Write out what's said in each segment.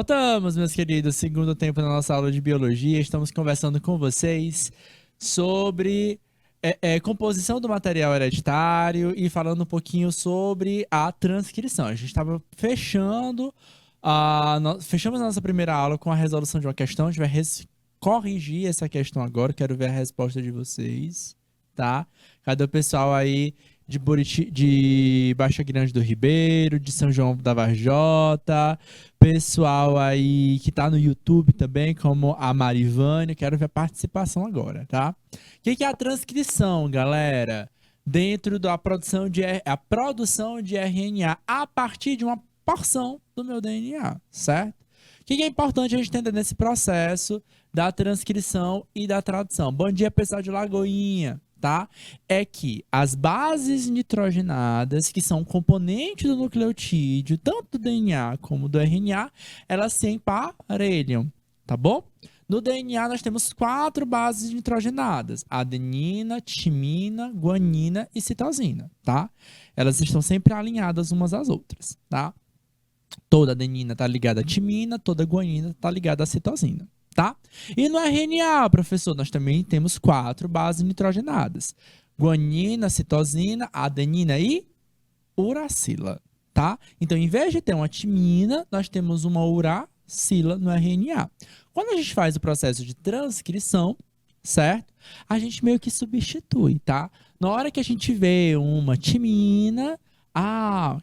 Voltamos, meus queridos, segundo tempo da nossa aula de biologia. Estamos conversando com vocês sobre composição do material hereditário e falando um pouquinho sobre a transcrição. A gente estava fechamos a nossa primeira aula com a resolução de uma questão. A gente vai corrigir essa questão agora. Quero ver a resposta de vocês, tá? Cadê o pessoal aí de Baixa Grande do Ribeiro, de São João da Varjota, pessoal aí que tá no YouTube também, como a Marivânia? Quero ver a participação agora, tá? O que é a transcrição, galera? Dentro da produção a produção de RNA a partir de uma porção do meu DNA, certo? O que é importante a gente entender nesse processo da transcrição e da tradução? Bom dia, pessoal de Lagoinha, tá? É que as bases nitrogenadas, que são componentes do nucleotídeo, tanto do DNA como do RNA, elas se emparelham, tá bom? No DNA nós temos 4 bases nitrogenadas: adenina, timina, guanina e citosina, tá? Elas estão sempre alinhadas umas às outras, tá? Toda adenina está ligada à timina, toda guanina está ligada à citosina, tá? E no RNA, professor, nós também temos 4 bases nitrogenadas: guanina, citosina, adenina e uracila, tá? Então, em vez de ter uma timina, nós temos uma uracila no RNA. Quando a gente faz o processo de transcrição, certo? A gente meio que substitui, tá? Na hora que a gente vê uma timina,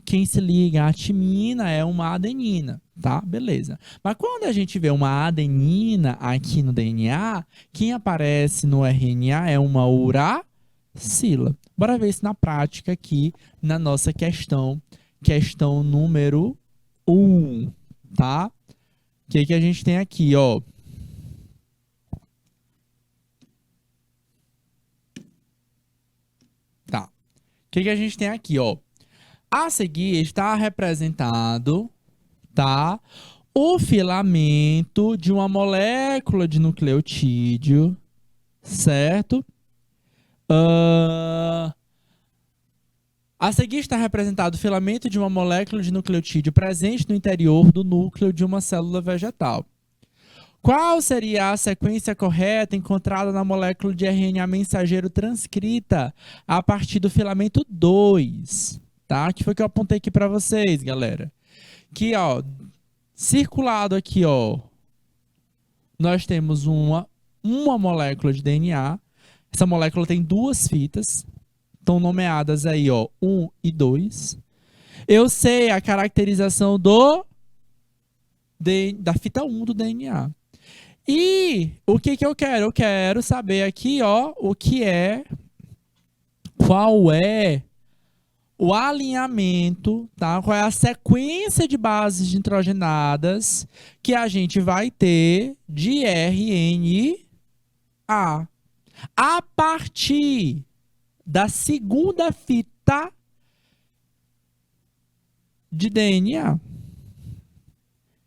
quem se liga à timina é uma adenina, tá? Beleza. Mas quando a gente vê uma adenina aqui no DNA, quem aparece no RNA é uma uracila. Bora ver isso na prática aqui na nossa questão número 1, tá? O que a gente tem aqui, ó? Tá. O que a gente tem aqui, ó? A seguir está representado, tá, o filamento de uma molécula de nucleotídeo, certo? A seguir está representado o filamento de uma molécula de nucleotídeo presente no interior do núcleo de uma célula vegetal. Qual seria a sequência correta encontrada na molécula de RNA mensageiro transcrita a partir do filamento 2? Tá? Que foi que eu apontei aqui para vocês, galera. Que, ó, circulado aqui, ó, nós temos uma molécula de DNA. Essa molécula tem 2 fitas. Estão nomeadas aí, ó, 1 e 2. Eu sei a caracterização da fita 1 do DNA. E o que eu quero? Eu quero saber aqui, ó, qual é o alinhamento, tá? Qual é a sequência de bases nitrogenadas que a gente vai ter de RNA a partir da segunda fita de DNA.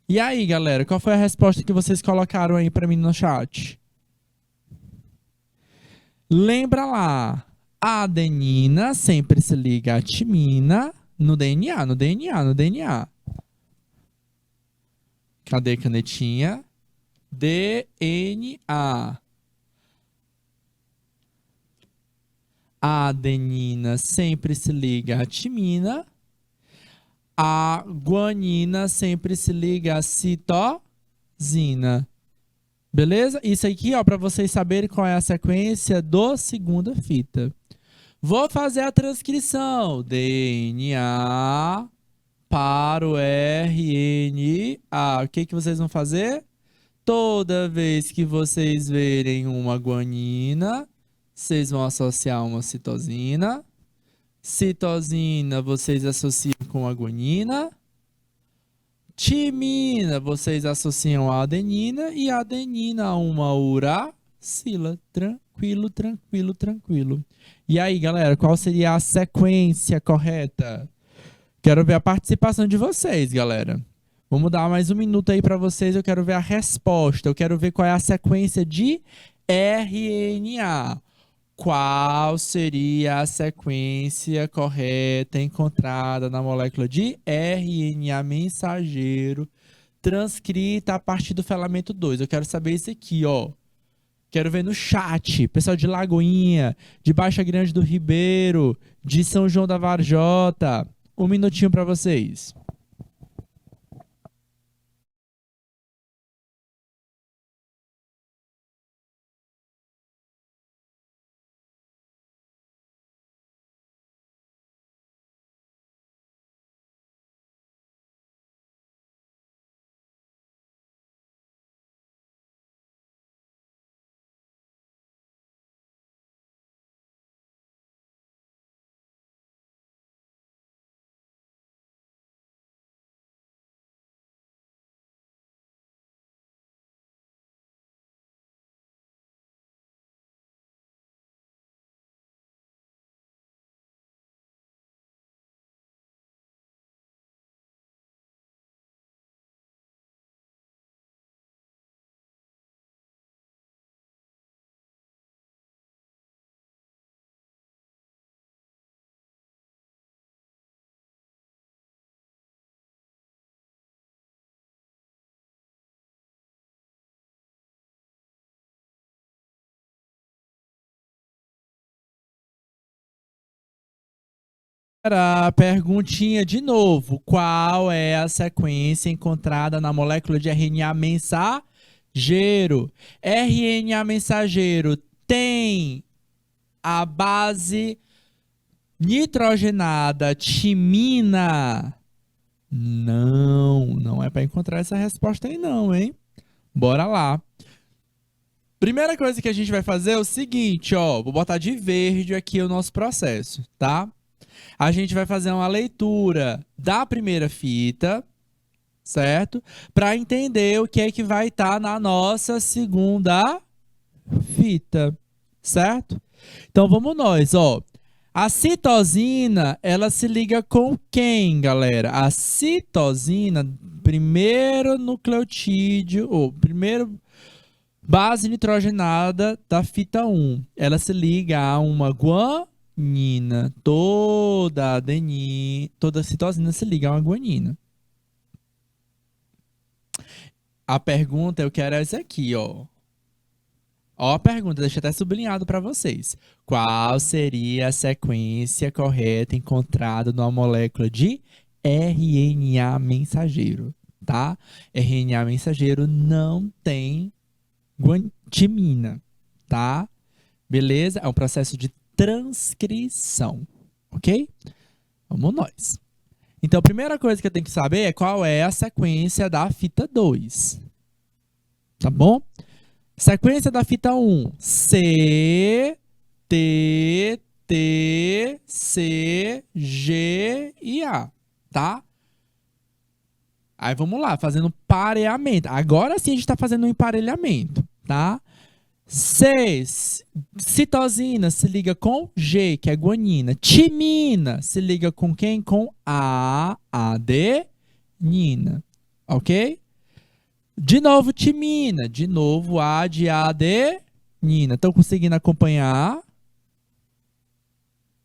E aí, galera, qual foi a resposta que vocês colocaram aí para mim no chat? Lembra lá, a adenina sempre se liga à timina no DNA. Cadê a canetinha? DNA. A adenina sempre se liga à timina. A guanina sempre se liga à citosina. Beleza? Isso aqui, ó, para vocês saberem qual é a sequência do segunda fita. Vou fazer a transcrição. DNA para o RNA. O que vocês vão fazer? Toda vez que vocês verem uma guanina, vocês vão associar uma citosina. Citosina, vocês associam com a guanina. Timina, vocês associam a adenina. E a adenina a uma uracila. Tranquilo. E aí, galera, qual seria a sequência correta? Quero ver a participação de vocês, galera. Vamos dar mais um minuto aí para vocês. Eu quero ver a resposta. Eu quero ver qual é a sequência de RNA. Qual seria a sequência correta encontrada na molécula de RNA mensageiro transcrita a partir do filamento 2. Eu quero saber isso aqui, ó. Quero ver no chat, pessoal de Lagoinha, de Baixa Grande do Ribeiro, de São João da Varjota. Um minutinho para vocês. A perguntinha de novo. Qual é a sequência encontrada na molécula de RNA mensageiro? RNA mensageiro tem a base nitrogenada timina? Não, não é para encontrar essa resposta aí não, hein? Bora lá. Primeira coisa que a gente vai fazer é o seguinte, ó. Vou botar de verde aqui o nosso processo, tá? A gente vai fazer uma leitura da primeira fita, certo? Para entender o que é que vai estar na nossa segunda fita, certo? Então vamos nós, ó. A citosina, ela se liga com quem, galera? A citosina, primeiro nucleotídeo, ou primeiro base nitrogenada da fita 1. Ela se liga a uma guanina. Toda citosina se liga a uma guanina. A pergunta eu quero é essa aqui, ó. Ó a pergunta, deixa até sublinhado para vocês. Qual seria a sequência correta encontrada numa molécula de RNA mensageiro, tá? RNA mensageiro não tem guantimina, tá? Beleza? É um processo de transcrição, ok? Vamos nós. Então, a primeira coisa que eu tenho que saber é qual é a sequência da fita 2. Tá bom? Sequência da fita 1. C, T, T, C, G e A. Tá? Aí vamos lá, fazendo pareamento. Agora sim a gente está fazendo um emparelhamento, tá? C, citosina se liga com G, que é guanina. Timina se liga com quem? Com A, adenina. Ok? De novo, timina. De novo, A de adenina. Estão conseguindo acompanhar?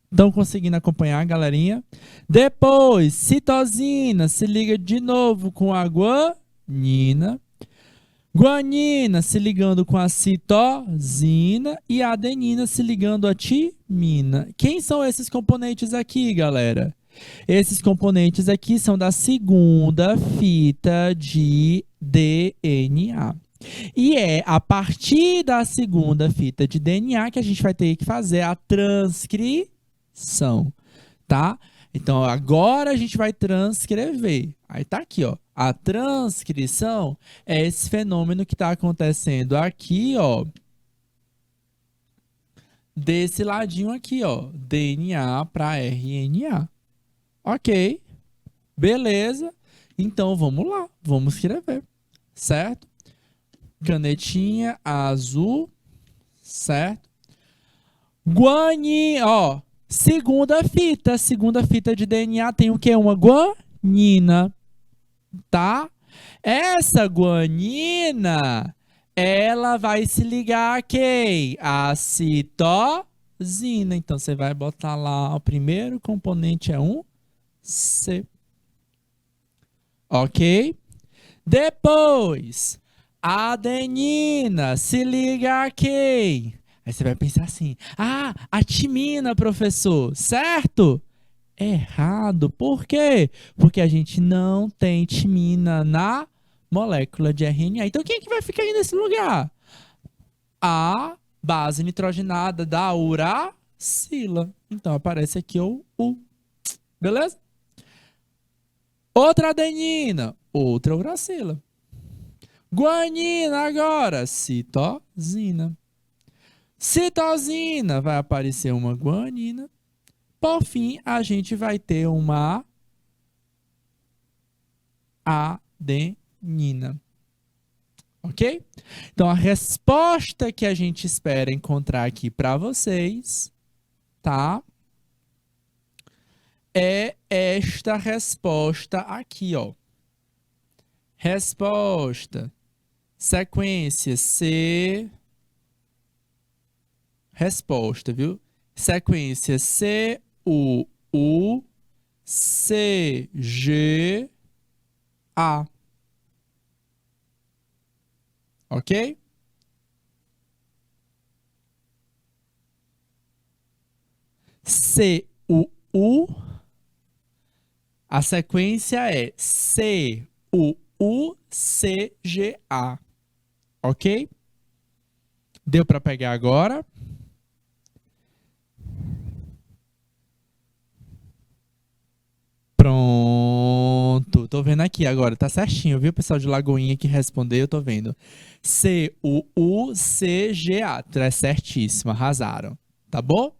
Estão conseguindo acompanhar, galerinha? Depois, citosina se liga de novo com a guanina. Guanina se ligando com a citosina e a adenina se ligando a timina. Quem são esses componentes aqui, galera? Esses componentes aqui são da segunda fita de DNA. E é a partir da segunda fita de DNA que a gente vai ter que fazer a transcrição, tá? Então, agora a gente vai transcrever. Aí tá aqui, ó. A transcrição é esse fenômeno que está acontecendo aqui, ó. Desse ladinho aqui, ó. DNA para RNA. Ok. Beleza. Então, vamos lá. Vamos escrever. Certo? Canetinha azul. Certo? Guanina, ó. Segunda fita de DNA tem o quê? Uma guanina, tá? Essa guanina, ela vai se ligar a quem? A citosina. Então, você vai botar lá, o primeiro componente é um C. Ok? Depois, adenina se liga a quem? Aí você vai pensar assim: ah, a timina, professor, certo? Errado. Por quê? Porque a gente não tem timina na molécula de RNA. Então quem é que vai ficar aí nesse lugar? A base nitrogenada da uracila. Então aparece aqui o U. Beleza? Outra adenina, outra uracila. Guanina agora, citosina. Citosina, vai aparecer uma guanina. Por fim, a gente vai ter uma adenina. Ok? Então, a resposta que a gente espera encontrar aqui para vocês, tá? É esta resposta aqui, ó. Resposta. Sequência C. Resposta, viu? Sequência C, U, U, C, G, A. Ok? C, U, U. A sequência é C, U, U, C, G, A. Ok? Deu para pegar agora? Pronto. Tô vendo aqui agora. Tá certinho, viu, pessoal de Lagoinha que respondeu? Eu tô vendo. C, U, U, C, G, A. Tá certíssimo. Arrasaram. Tá bom?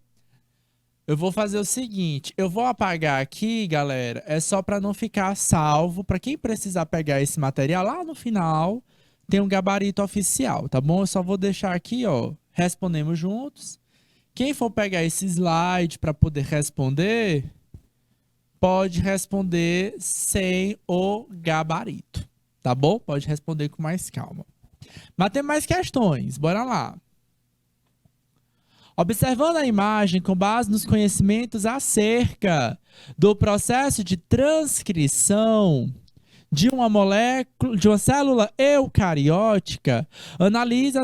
Eu vou fazer o seguinte, eu vou apagar aqui, galera, é só para não ficar salvo, para quem precisar pegar esse material lá no final, tem um gabarito oficial, tá bom? Eu só vou deixar aqui, ó, respondemos juntos. Quem for pegar esse slide para poder responder, pode responder sem o gabarito, tá bom? Pode responder com mais calma. Mas tem mais questões, bora lá. Observando a imagem com base nos conhecimentos acerca do processo de transcrição de uma molécula, de uma célula eucariótica, analise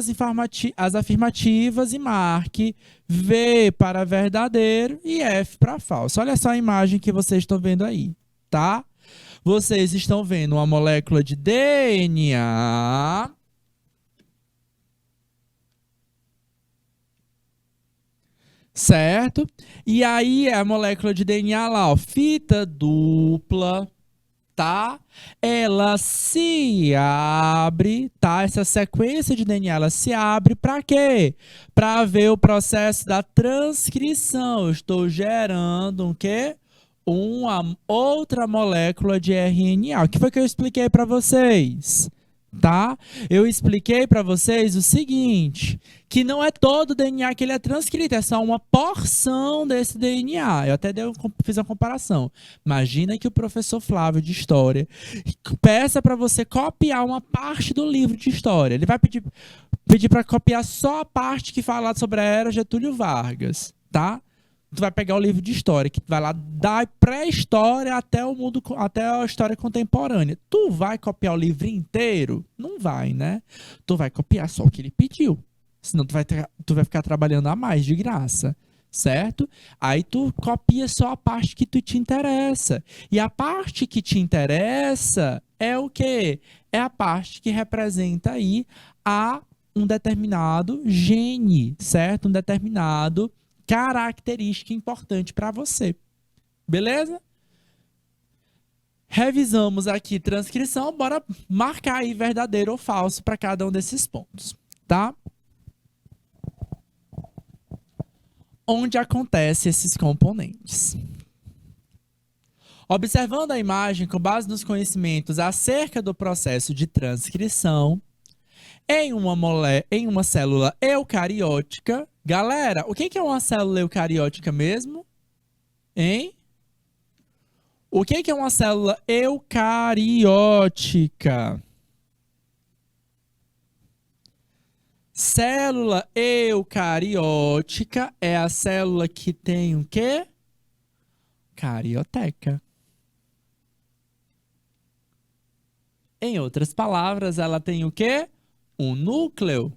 as afirmativas e marque V para verdadeiro e F para falso. Olha só a imagem que vocês estão vendo aí, tá? Vocês estão vendo uma molécula de DNA. Certo? E aí a molécula de DNA lá, ó, fita dupla, tá? Ela se abre, tá? Essa sequência de DNA, ela se abre para quê? Para ver o processo da transcrição. Eu estou gerando um quê? Uma outra molécula de RNA. O que foi que eu expliquei para vocês? Tá? Eu expliquei para vocês o seguinte, que não é todo o DNA que ele é transcrito, é só uma porção desse DNA. Eu até fiz uma comparação. Imagina que o professor Flávio de História peça para você copiar uma parte do livro de História. Ele vai pedir para copiar só a parte que fala sobre a era Getúlio Vargas, tá? Tu vai pegar o livro de história, que vai lá da pré-história até o mundo, até a história contemporânea. Tu vai copiar o livro inteiro? Não vai, né? Tu vai copiar só o que ele pediu. Senão tu vai ficar trabalhando a mais de graça, certo? Aí tu copia só a parte que tu te interessa. E a parte que te interessa é o quê? É a parte que representa aí um determinado gene, certo? Um determinado característica importante para você. Beleza? Revisamos aqui transcrição, bora marcar aí verdadeiro ou falso para cada um desses pontos, tá? Onde acontecem esses componentes? Observando a imagem com base nos conhecimentos acerca do processo de transcrição, em uma célula eucariótica. Galera, o que é uma célula eucariótica mesmo? Hein? O que é uma célula eucariótica? Célula eucariótica é a célula que tem o quê? Carioteca. Em outras palavras, ela tem o quê? Um núcleo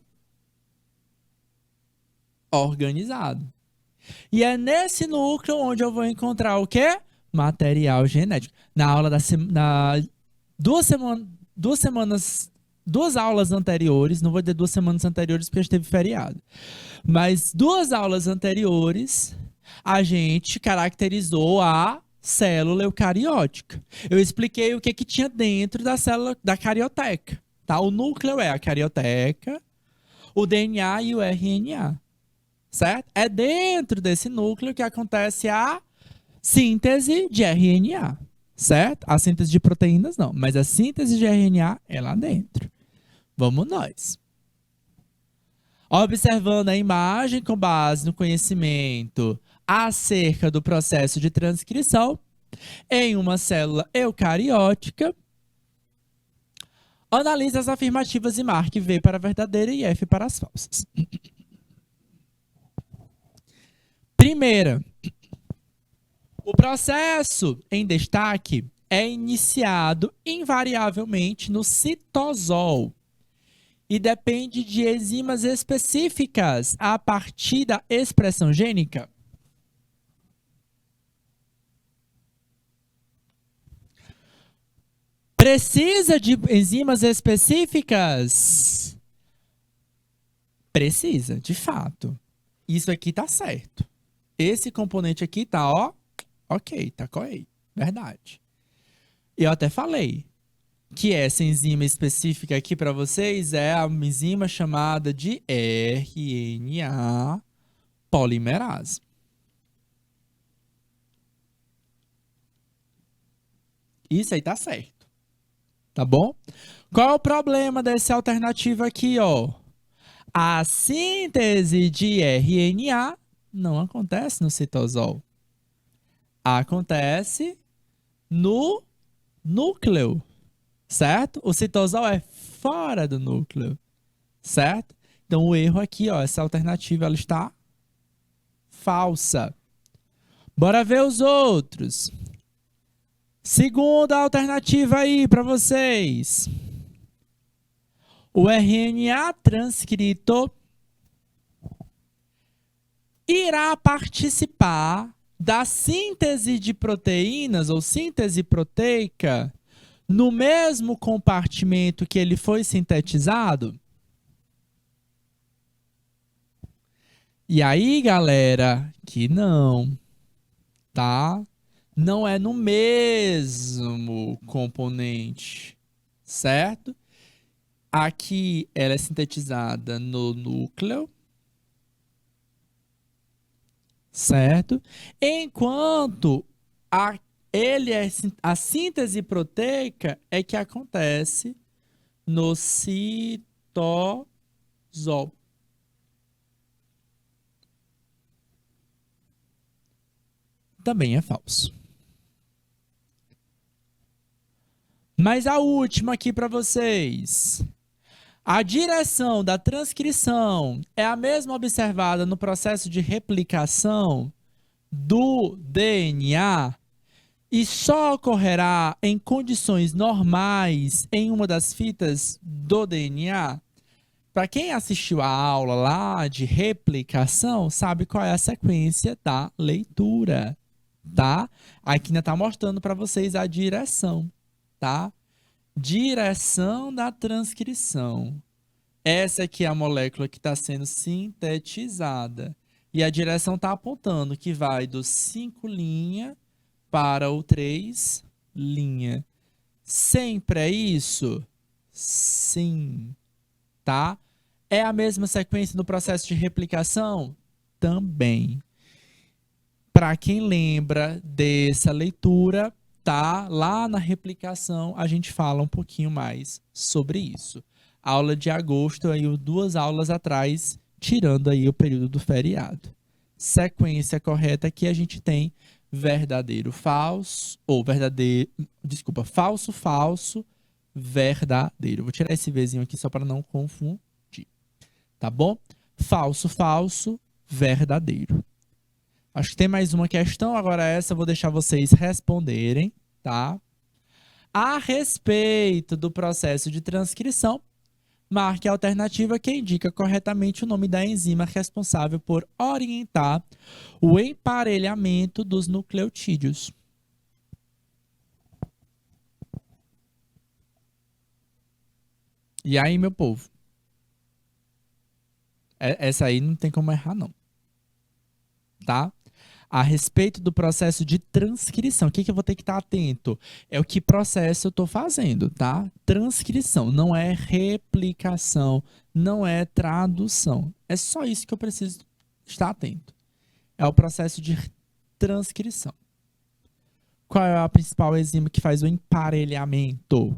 organizado. E é nesse núcleo onde eu vou encontrar o quê? Material genético. Na aula da duas semanas, duas semanas, duas aulas anteriores, não vou dizer 2 semanas anteriores porque a gente teve feriado, mas 2 aulas anteriores, a gente caracterizou a célula eucariótica. Eu expliquei o que tinha dentro da célula da carioteca. Tá? O núcleo é a carioteca, o DNA e o RNA. Certo? É dentro desse núcleo que acontece a síntese de RNA. Certo? A síntese de proteínas não, mas a síntese de RNA é lá dentro. Vamos nós. Observando a imagem com base no conhecimento acerca do processo de transcrição em uma célula eucariótica, analise as afirmativas e marque V para a verdadeira e F para as falsas. Primeira, o processo em destaque é iniciado invariavelmente no citosol e depende de enzimas específicas a partir da expressão gênica. Precisa de enzimas específicas? Precisa, de fato. Isso aqui tá certo. Esse componente aqui tá, ó, ok, tá correto. Verdade. Eu até falei que essa enzima específica aqui para vocês é a enzima chamada de RNA polimerase. Isso aí tá certo. Tá bom? Qual é o problema dessa alternativa aqui, ó? A síntese de RNA não acontece no citosol. Acontece no núcleo, certo? O citosol é fora do núcleo, certo? Então o erro aqui, ó, essa alternativa ela está falsa. Bora ver os outros. Segunda alternativa aí para vocês. O RNA transcrito irá participar da síntese de proteínas ou síntese proteica no mesmo compartimento que ele foi sintetizado? E aí, galera, que não, tá? Não é no mesmo componente, certo? Aqui ela é sintetizada no núcleo, certo? Enquanto a síntese proteica é que acontece no citosol. Também é falso. Mas a última aqui para vocês. A direção da transcrição é a mesma observada no processo de replicação do DNA e só ocorrerá em condições normais em uma das fitas do DNA? Para quem assistiu a aula lá de replicação, sabe qual é a sequência da leitura, tá? Aqui ainda está mostrando para vocês a direção, tá? Direção da transcrição. Essa aqui é a molécula que está sendo sintetizada. E a direção está apontando que vai do 5' para o 3'. Sempre é isso? Sim. Tá? É a mesma sequência no processo de replicação? Também. Para quem lembra dessa leitura, tá? Lá na replicação a gente fala um pouquinho mais sobre isso. Aula de agosto, aí 2 aulas atrás, tirando aí o período do feriado. Sequência correta aqui a gente tem verdadeiro, falso, ou verdadeiro, desculpa, falso, falso, verdadeiro. Vou tirar esse Vzinho aqui só para não confundir, tá bom? Falso, falso, verdadeiro. Acho que tem mais uma questão, agora essa eu vou deixar vocês responderem, tá? A respeito do processo de transcrição, marque a alternativa que indica corretamente o nome da enzima responsável por orientar o emparelhamento dos nucleotídeos. E aí, meu povo? Essa aí não tem como errar, não. Tá? A respeito do processo de transcrição, o que eu vou ter que estar atento? É o que processo eu estou fazendo, tá? Transcrição, não é replicação, não é tradução. É só isso que eu preciso estar atento. É o processo de transcrição. Qual é a principal enzima que faz o emparelhamento?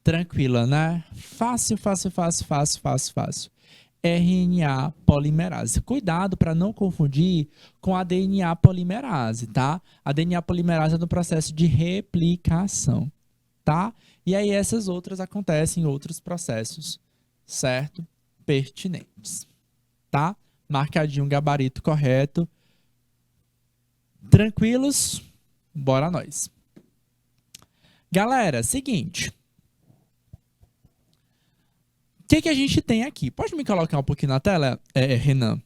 Tranquila, né? Fácil, fácil, fácil, fácil, fácil, fácil. RNA polimerase. Cuidado para não confundir com a DNA polimerase, tá? A DNA polimerase é no processo de replicação, tá? E aí essas outras acontecem em outros processos, certo? Pertinentes, tá? Marcadinho, gabarito correto. Tranquilos? Bora nós. Galera, seguinte. O que a gente tem aqui? Pode me colocar um pouquinho na tela, Renan?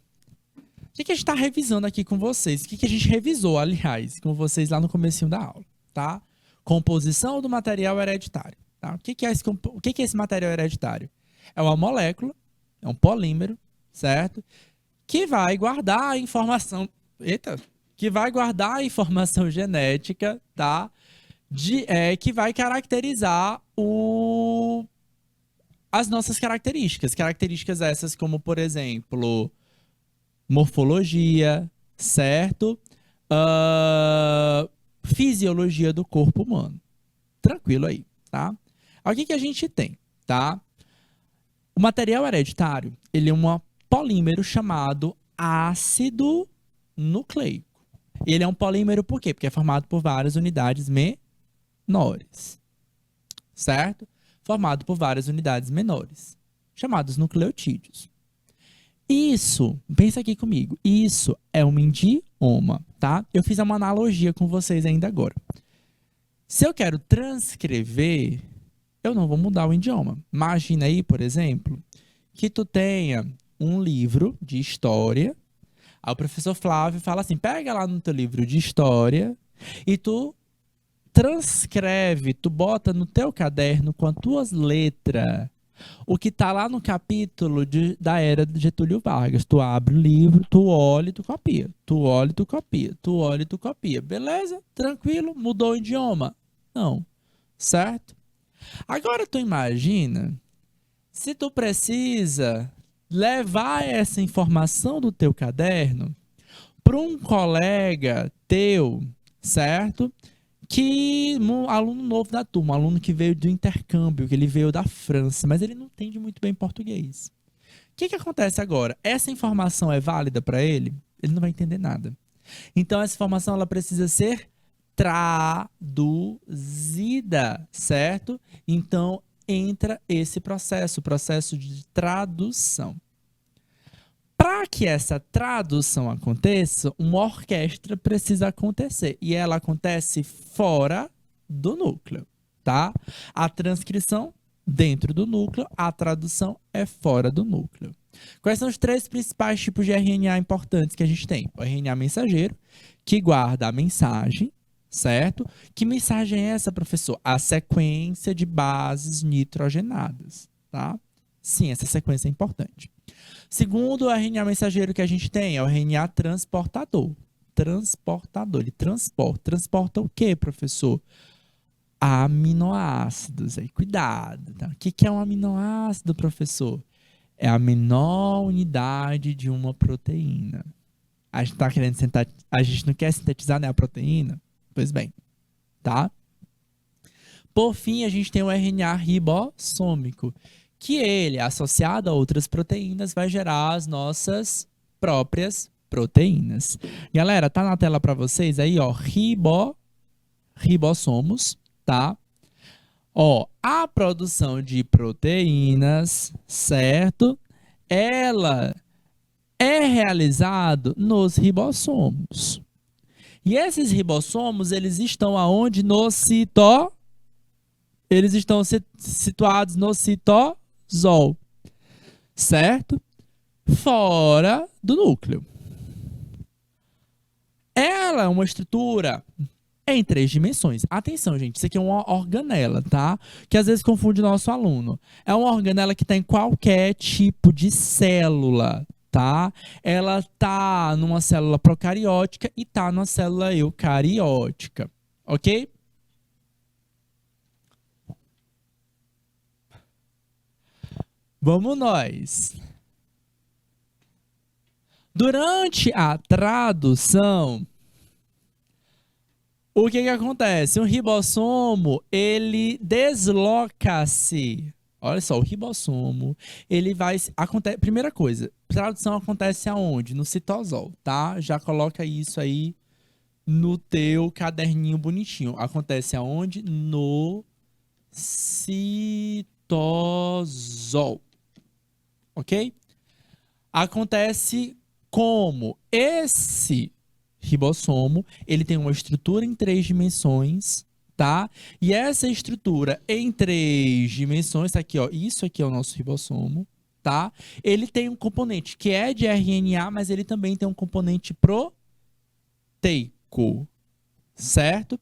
O que a gente está revisando aqui com vocês? O que a gente revisou, aliás, com vocês lá no comecinho da aula, tá? Composição do material hereditário. Tá? O que é esse material hereditário? É uma molécula, é um polímero, certo? Que vai guardar a informação... Eita! Que vai guardar a informação genética, tá? Que vai caracterizar as nossas características. Características essas como, por exemplo, morfologia, certo? Fisiologia do corpo humano. Tranquilo aí, tá? O que a gente tem, tá? O material hereditário, ele é um polímero chamado ácido nucleico. Ele é um polímero por quê? Porque é formado por várias unidades menores, certo? Formado por várias unidades menores, chamados nucleotídeos. Isso, pensa aqui comigo, isso é um idioma, tá? Eu fiz uma analogia com vocês ainda agora. Se eu quero transcrever, eu não vou mudar o idioma. Imagina aí, por exemplo, que tu tenha um livro de história, aí o professor Flávio fala assim, pega lá no teu livro de história e tu transcreve, tu bota no teu caderno com as tuas letras o que tá lá no capítulo da era de Getúlio Vargas. Tu abre o livro, tu olha e tu copia. Tu olha e tu copia. Tu olha e tu copia. Beleza? Tranquilo? Mudou o idioma? Não. Certo? Agora tu imagina se tu precisa levar essa informação do teu caderno para um colega teu, certo? Que um aluno novo da turma, um aluno que veio do intercâmbio, que ele veio da França, mas ele não entende muito bem português. O que acontece agora? Essa informação é válida para ele? Ele não vai entender nada. Então, essa informação ela precisa ser traduzida, certo? Então, entra esse processo, o processo de tradução. Para que essa tradução aconteça, uma orquestra precisa acontecer. E ela acontece fora do núcleo, tá? A transcrição dentro do núcleo, a tradução é fora do núcleo. Quais são os 3 principais tipos de RNA importantes que a gente tem? O RNA mensageiro, que guarda a mensagem, certo? Que mensagem é essa, professor? A sequência de bases nitrogenadas, tá? Sim, essa sequência é importante. Segundo o RNA mensageiro que a gente tem, é o RNA transportador. Transportador, ele transporta. Transporta o quê, professor? Aminoácidos. Aí, cuidado. Tá? O que é um aminoácido, professor? É a menor unidade de uma proteína. A gente tá querendo a gente não quer sintetizar, né, a proteína? Pois bem, tá? Por fim, a gente tem o RNA ribossômico, que ele, associado a outras proteínas, vai gerar as nossas próprias proteínas. Galera, tá na tela para vocês aí, ó, ribossomos, tá? Ó, a produção de proteínas, certo? Ela é realizada nos ribossomos. E esses ribossomos, eles estão aonde? No citosol. Eles estão situados no citosol, certo? Fora do núcleo. Ela é uma estrutura em 3 dimensões. Atenção, gente, isso aqui é uma organela, tá? Que às vezes confunde o nosso aluno. É uma organela que está em qualquer tipo de célula, tá? Ela tá numa célula procariótica e tá numa célula eucariótica, ok? Vamos nós. Durante a tradução, o que que acontece? Um ribossomo, ele desloca-se. Olha só, o ribossomo, ele vai... primeira coisa, tradução acontece aonde? No citosol, tá? Já coloca isso aí no teu caderninho bonitinho. Acontece aonde? No citosol, ok? Acontece como esse ribossomo, ele tem uma estrutura em 3 dimensões, tá? E essa estrutura em 3 dimensões, tá aqui, ó, isso aqui é o nosso ribossomo, tá? Ele tem um componente que é de RNA, mas ele também tem um componente proteico, certo?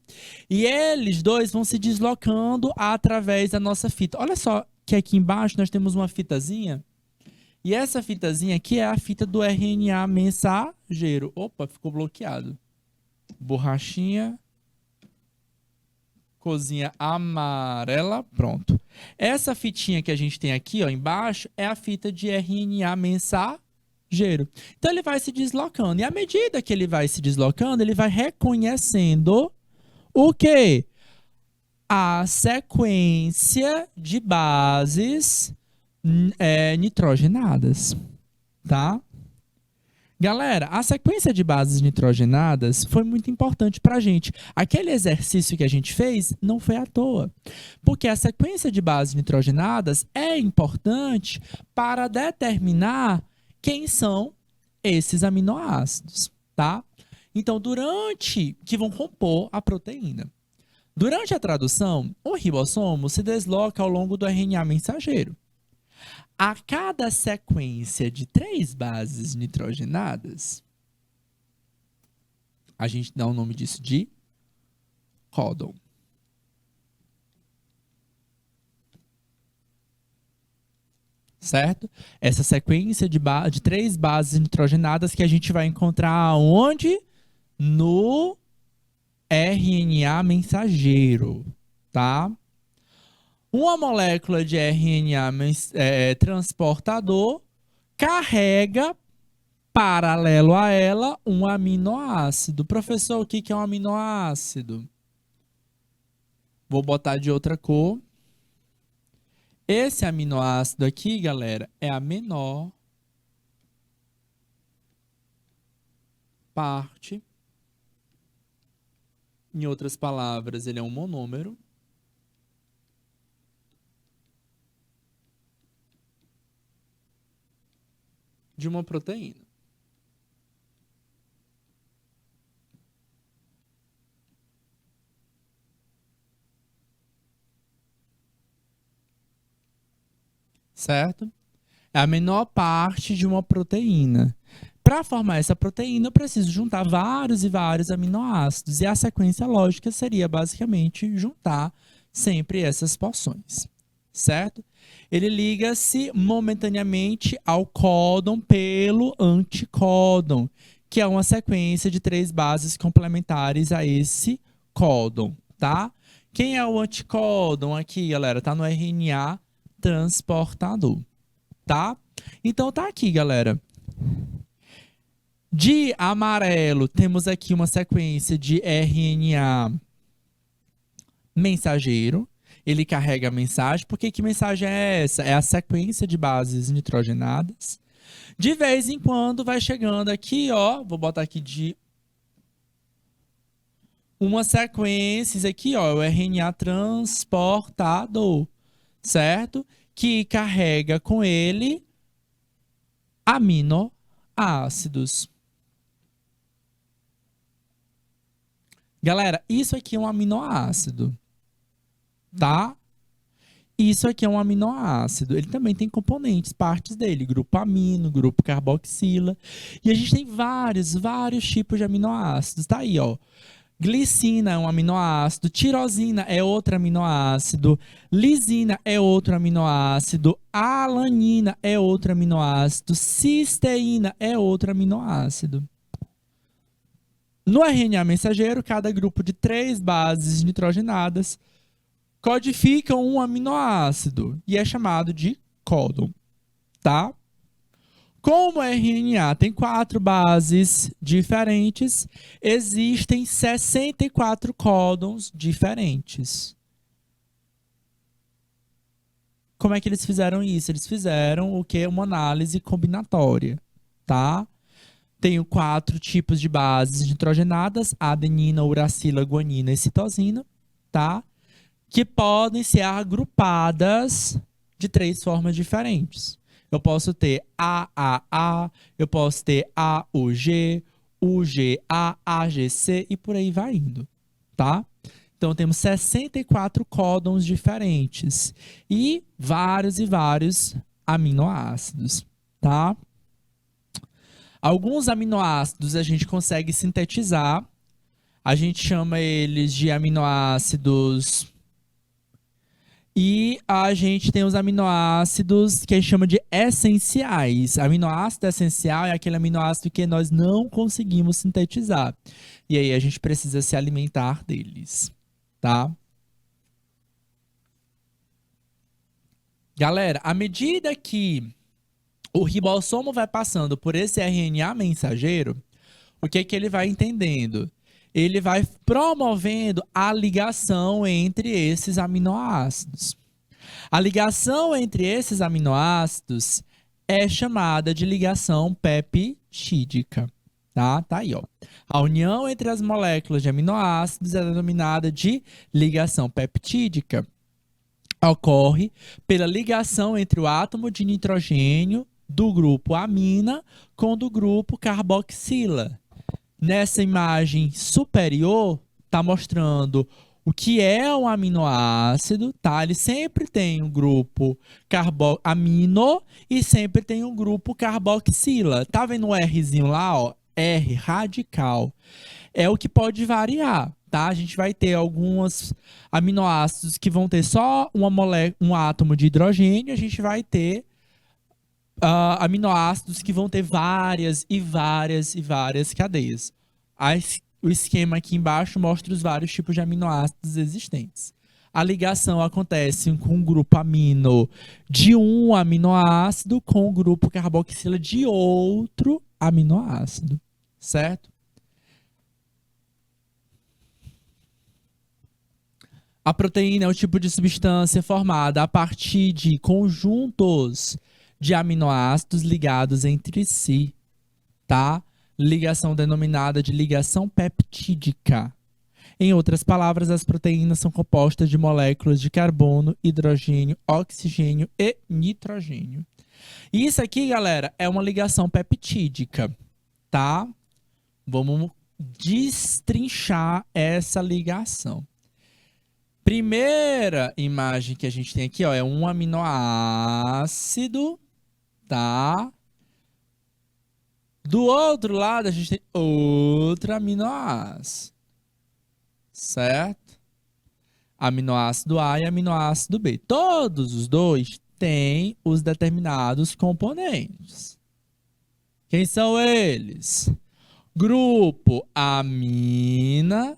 E eles dois vão se deslocando através da nossa fita. Olha só que aqui embaixo nós temos uma fitazinha. E essa fitazinha aqui é a fita do RNA mensageiro. Opa, ficou bloqueado. Borrachinha, cozinha amarela, pronto. Essa fitinha que a gente tem aqui, ó, embaixo, é a fita de RNA mensageiro. Então ele vai se deslocando. E à medida que ele vai se deslocando, ele vai reconhecendo o quê? A sequência de bases nitrogenadas, tá? Galera, a sequência de bases nitrogenadas foi muito importante para a gente. Aquele exercício que a gente fez não foi à toa, porque a sequência de bases nitrogenadas é importante para determinar quem são esses aminoácidos, tá? Então, que vão compor a proteína. Durante a tradução, o ribossomo se desloca ao longo do RNA mensageiro. A cada sequência de 3 bases nitrogenadas, a gente dá o nome disso de códon. Certo? Essa sequência de 3 bases nitrogenadas que a gente vai encontrar onde? No RNA mensageiro, tá? Uma molécula de RNA transportador carrega, paralelo a ela, um aminoácido. Professor, o que é um aminoácido? Vou botar de outra cor. Esse aminoácido aqui, galera, é a menor parte. Em outras palavras, ele é um monômero. De uma proteína. Certo? É a menor parte de uma proteína. Para formar essa proteína, eu preciso juntar vários e vários aminoácidos. E a sequência lógica seria basicamente juntar sempre essas porções. Certo? Ele liga-se momentaneamente ao códon pelo anticódon, que é uma sequência de 3 bases complementares a esse códon, tá? Quem é o anticódon aqui, galera? Tá no RNA transportador, tá? Então tá aqui, galera. De amarelo, temos aqui uma sequência de RNA mensageiro. Ele carrega a mensagem. Por que mensagem é essa? É a sequência de bases nitrogenadas. De vez em quando vai chegando aqui, ó. Vou botar aqui de uma sequência, aqui, ó, o RNA transportador, certo? Que carrega com ele aminoácidos. Galera, isso aqui é um aminoácido, tá? Isso aqui é um aminoácido. Ele também tem componentes, partes dele, grupo amino, grupo carboxila. E a gente tem vários tipos de aminoácidos. Tá aí, ó. Glicina é um aminoácido, tirosina é outro aminoácido, lisina é outro aminoácido, alanina é outro aminoácido, cisteína é outro aminoácido. No RNA mensageiro, cada grupo de 3 bases nitrogenadas codificam um aminoácido e é chamado de códon, tá? Como o RNA tem 4 bases diferentes, existem 64 códons diferentes. Como é que eles fizeram isso? Eles fizeram o que? Uma análise combinatória, tá? Tenho 4 tipos de bases nitrogenadas, adenina, uracila, guanina e citosina, tá? Que podem ser agrupadas de 3 formas diferentes. Eu posso ter AAA, eu posso ter AUG, UGA, AGC e por aí vai indo, tá? Então temos 64 códons diferentes e vários aminoácidos, tá? Alguns aminoácidos a gente consegue sintetizar, a gente chama eles de aminoácidos. E a gente tem os aminoácidos que a gente chama de essenciais. Aminoácido essencial é aquele aminoácido que nós não conseguimos sintetizar. E aí a gente precisa se alimentar deles, tá? Galera, à medida que o ribossomo vai passando por esse RNA mensageiro, o que que ele vai entendendo? Ele vai promovendo a ligação entre esses aminoácidos. A ligação entre esses aminoácidos é chamada de ligação peptídica. Tá aí, ó. A união entre as moléculas de aminoácidos é denominada de ligação peptídica. Ocorre pela ligação entre o átomo de nitrogênio do grupo amina com o do grupo carboxila. Nessa imagem superior, está mostrando o que é um aminoácido, tá? Ele sempre tem um grupo amino e sempre tem um grupo carboxila. Tá vendo o Rzinho lá, ó? R radical. É o que pode variar, tá? A gente vai ter alguns aminoácidos que vão ter só um átomo de hidrogênio, a gente vai ter aminoácidos que vão ter várias cadeias. O esquema aqui embaixo mostra os vários tipos de aminoácidos existentes. A ligação acontece com um grupo amino de um aminoácido com o grupo carboxila de outro aminoácido, certo? A proteína é o tipo de substância formada a partir de conjuntos de aminoácidos ligados entre si, tá? Ligação denominada de ligação peptídica. Em outras palavras, as proteínas são compostas de moléculas de carbono, hidrogênio, oxigênio e nitrogênio. E isso aqui, galera, é uma ligação peptídica, tá? Vamos destrinchar essa ligação. Primeira imagem que a gente tem aqui, ó, é um aminoácido, tá? Do outro lado, a gente tem outro aminoácido, certo? Aminoácido A e aminoácido B. Todos os dois têm os determinados componentes. Quem são eles? Grupo amina.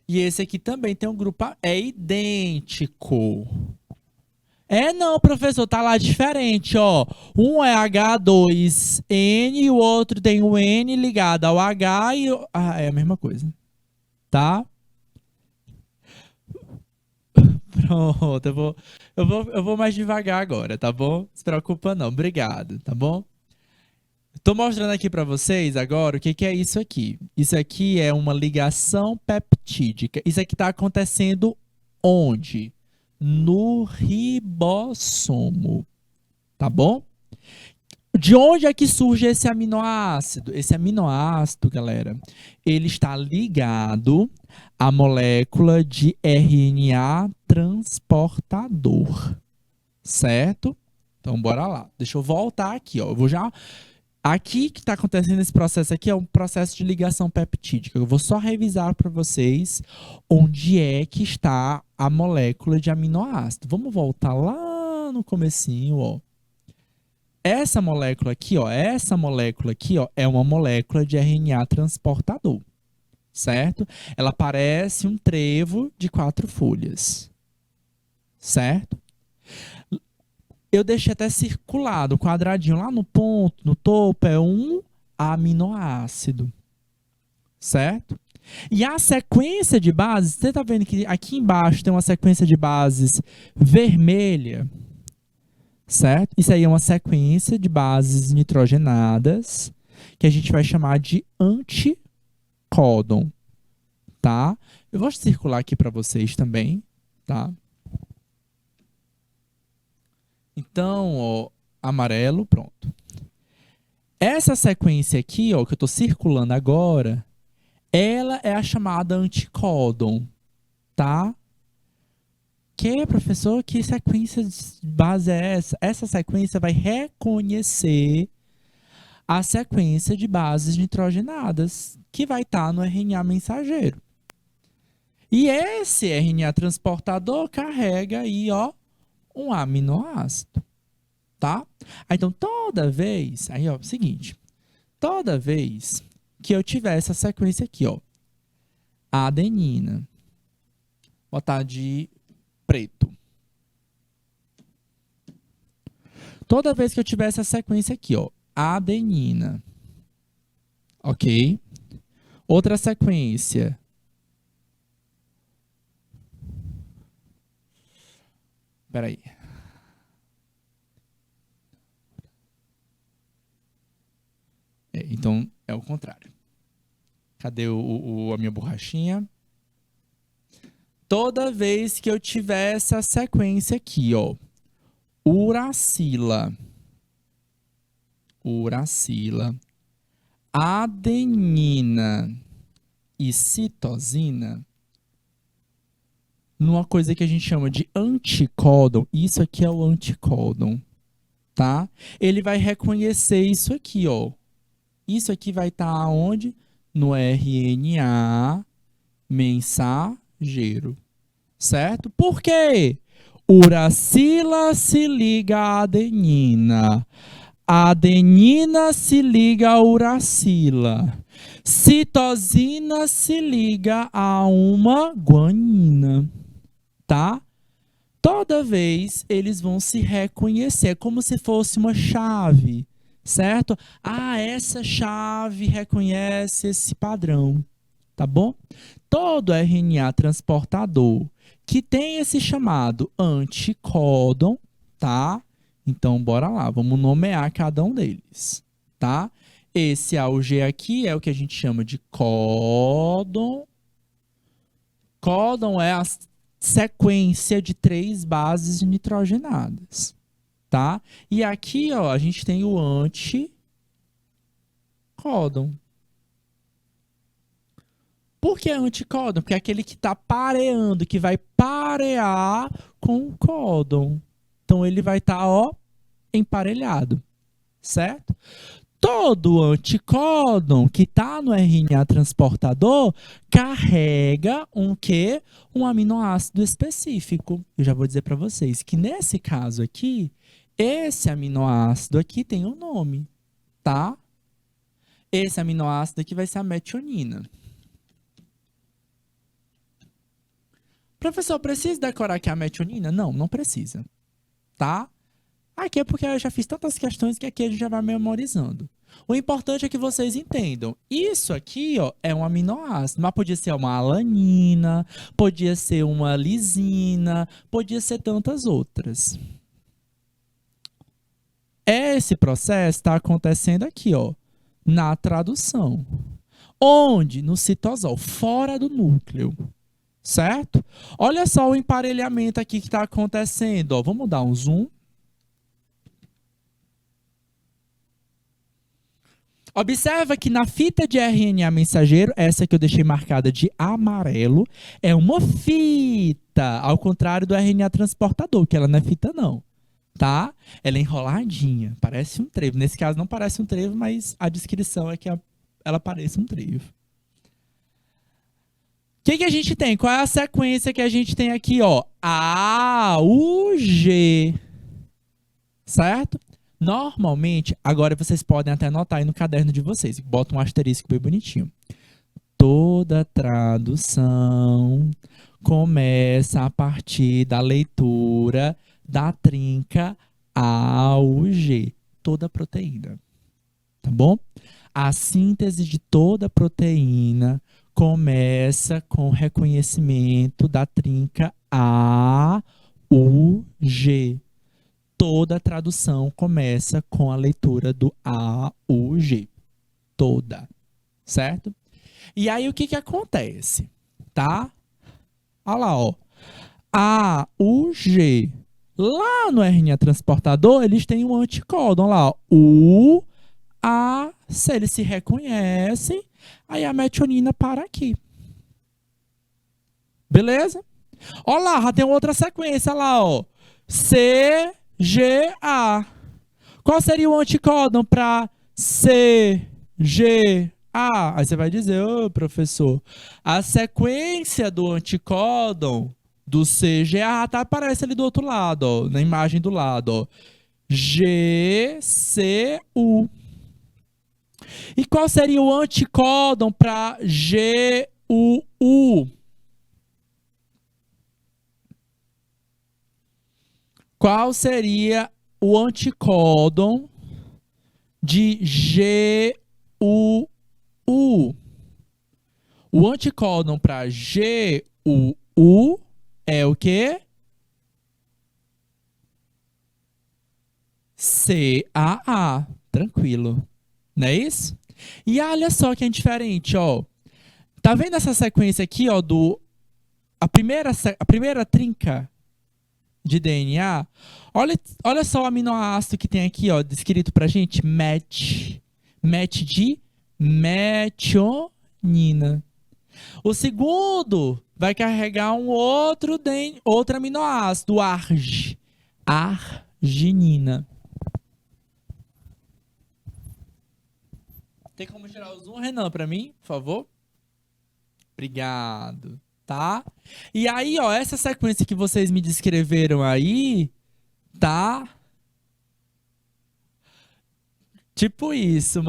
E esse aqui também tem um grupo, é idêntico. Não, professor, tá lá diferente, ó. Um é H2N e o outro tem o N ligado ao H e é a mesma coisa. Tá? Pronto, eu vou mais devagar agora, tá bom? Não se preocupa não, obrigado, tá bom? Tô mostrando aqui para vocês agora o que é isso aqui. Isso aqui é uma ligação peptídica. Isso aqui está acontecendo onde? No ribossomo, tá bom? De onde é que surge esse aminoácido? Esse aminoácido, galera, ele está ligado à molécula de RNA transportador, certo? Então, bora lá. Deixa eu voltar aqui, ó. Eu vou já... Aqui que está acontecendo esse processo aqui é um processo de ligação peptídica. Eu vou só revisar para vocês onde é que está a molécula de aminoácido. Vamos voltar lá no comecinho, ó. Essa molécula aqui, ó, é uma molécula de RNA transportador, certo? Ela parece um trevo de 4 folhas, certo? Eu deixei até circulado, quadradinho lá no ponto, no topo, é um aminoácido, certo? E a sequência de bases, você está vendo que aqui embaixo tem uma sequência de bases vermelha, certo? Isso aí é uma sequência de bases nitrogenadas, que a gente vai chamar de anticódon, tá? Eu vou circular aqui para vocês também, tá? Então, ó, amarelo, pronto. Essa sequência aqui, ó, que eu estou circulando agora, ela é a chamada anticódon, tá? Que, professor, que sequência de base é essa? Essa sequência vai reconhecer a sequência de bases nitrogenadas que vai estar no RNA mensageiro. E esse RNA transportador carrega aí, ó, um aminoácido, tá? Então, toda vez, aí, ó, seguinte, toda vez que eu tiver essa sequência aqui, ó, adenina, botar de preto. Toda vez que eu tiver essa sequência aqui, ó, adenina, ok? Outra sequência, peraí. Então, é o contrário. Cadê a minha borrachinha? Toda vez que eu tiver essa sequência aqui, ó, uracila, adenina e citosina, numa coisa que a gente chama de anticódon, isso aqui é o anticódon, tá? Ele vai reconhecer isso aqui, ó. Isso aqui vai estar onde? No RNA mensageiro, certo? Por quê? Uracila se liga à adenina. A adenina se liga à uracila. Citosina se liga a uma guanina, tá? Toda vez eles vão se reconhecer, é como se fosse uma chave, certo? Ah, essa chave reconhece esse padrão, tá bom? Todo RNA transportador que tem esse chamado anticódon, tá? Então, bora lá, vamos nomear cada um deles, tá? Esse AUG aqui é o que a gente chama de códon. Códon é a sequência de 3 bases nitrogenadas, tá? E aqui, ó, a gente tem o anticódon. Por que anticódon? Porque é aquele que está pareando, que vai parear com o códon. Então, ele vai estar, ó, emparelhado, certo? Todo anticódon que está no RNA transportador carrega um quê? Um aminoácido específico. Eu já vou dizer para vocês que nesse caso aqui, esse aminoácido aqui tem um nome, tá? Esse aminoácido aqui vai ser a metionina. Professor, precisa decorar aqui a metionina? Não, não precisa, tá? Aqui é porque eu já fiz tantas questões que aqui a gente já vai memorizando. O importante é que vocês entendam. Isso aqui, ó, é um aminoácido, mas podia ser uma alanina, podia ser uma lisina, podia ser tantas outras. Esse processo está acontecendo aqui, ó, na tradução. Onde? No citosol, fora do núcleo. Certo? Olha só o emparelhamento aqui que está acontecendo. Ó. Vamos dar um zoom. Observa que na fita de RNA mensageiro, essa que eu deixei marcada de amarelo, é uma fita fita, ao contrário do RNA transportador, que ela não é fita não, tá? Ela é enroladinha, parece um trevo. Nesse caso não parece um trevo, mas a descrição é que ela parece um trevo. O que a gente tem? Qual é a sequência que a gente tem aqui, ó? A, U, G. Certo? Normalmente, agora vocês podem até anotar aí no caderno de vocês. Bota um asterisco bem bonitinho. Toda tradução começa a partir da leitura da trinca A, U, G. Toda proteína. Tá bom? A síntese de toda proteína começa com o reconhecimento da trinca A, U, G. Toda tradução começa com a leitura do A, U, G. Toda. Certo? E aí o que acontece? Tá? Olha lá, ó. A, U, G. Lá no RNA transportador, eles têm um anticódon lá, ó. U, A, se eles se reconhecem, aí a metionina para aqui. Beleza? Olha lá, já tem outra sequência lá, ó. C, G, A. Qual seria o anticódon para C, G, A? Aí você vai dizer, ô professor, a sequência do anticódon do C, G, A tá, aparece ali do outro lado, ó, na imagem do lado, ó. G, C, U. E qual seria o anticódon para G, U, U? Qual seria o anticódon de G, U, U? O anticódon para G, U, U é o quê? C, A, A. Tranquilo. Não é isso? E olha só que é diferente, ó. Tá vendo essa sequência aqui, ó, a primeira trinca de DNA? Olha só o aminoácido que tem aqui, ó, descrito pra gente, MET. MET de metionina. O segundo vai carregar um outro aminoácido, arginina. Tem como tirar o zoom, Renan, pra mim, por favor? Obrigado, tá? E aí, ó, essa sequência que vocês me descreveram aí, tá? Tipo isso,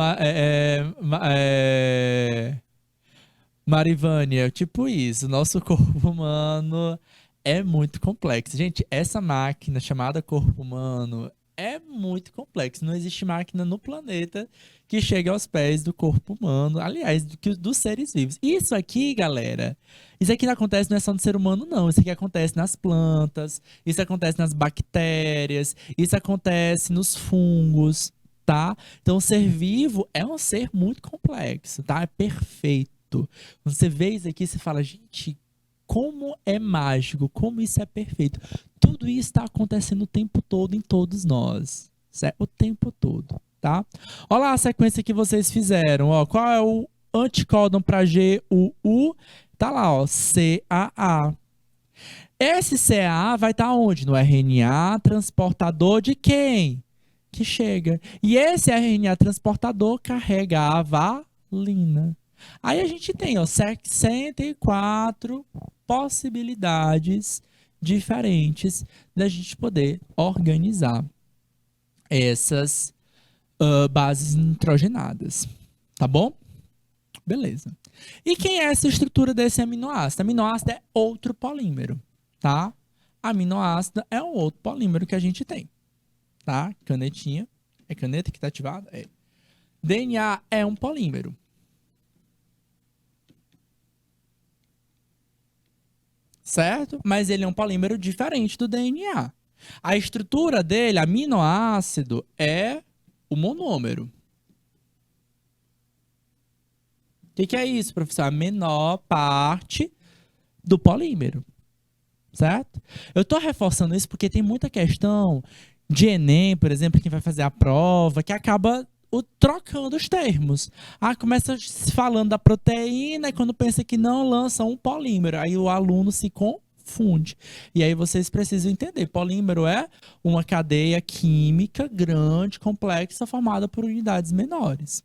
Marivânia, tipo isso. Nosso corpo humano é muito complexo. Gente, essa máquina chamada corpo humano é muito complexo. Não existe máquina no planeta que chegue aos pés do corpo humano. Aliás, dos seres vivos. Isso aqui, galera, isso aqui não acontece não é só no ser humano, não. Isso aqui acontece nas plantas, isso acontece nas bactérias, isso acontece nos fungos, tá? Então, o ser vivo é um ser muito complexo, tá? É perfeito. Você vê isso aqui e você fala, gente, como é mágico, como isso é perfeito. Tudo isso está acontecendo o tempo todo em todos nós, certo? O tempo todo, tá? Olha lá a sequência que vocês fizeram, ó. Qual é o anticódon para GUU? Tá lá, ó, CAA. Esse CAA vai estar onde? No RNA transportador de quem? Que chega. E esse RNA transportador carrega a valina. Aí a gente tem, ó, 64 possibilidades diferentes da gente poder organizar essas bases nitrogenadas. Tá bom? Beleza. E quem é essa estrutura desse aminoácido? Aminoácido é outro polímero, tá? Aminoácido é um outro polímero que a gente tem, tá? Canetinha. É caneta que está ativada? É. DNA é um polímero. Certo? Mas ele é um polímero diferente do DNA. A estrutura dele, aminoácido, é o monômero. O que é isso, professor? A menor parte do polímero. Certo? Eu estou reforçando isso porque tem muita questão de Enem, por exemplo, quem vai fazer a prova, que acaba trocando os termos. Começa falando da proteína e quando pensa que não, lança um polímero. Aí o aluno se confunde. confunde. E aí vocês precisam entender, polímero é uma cadeia química grande, complexa, formada por unidades menores.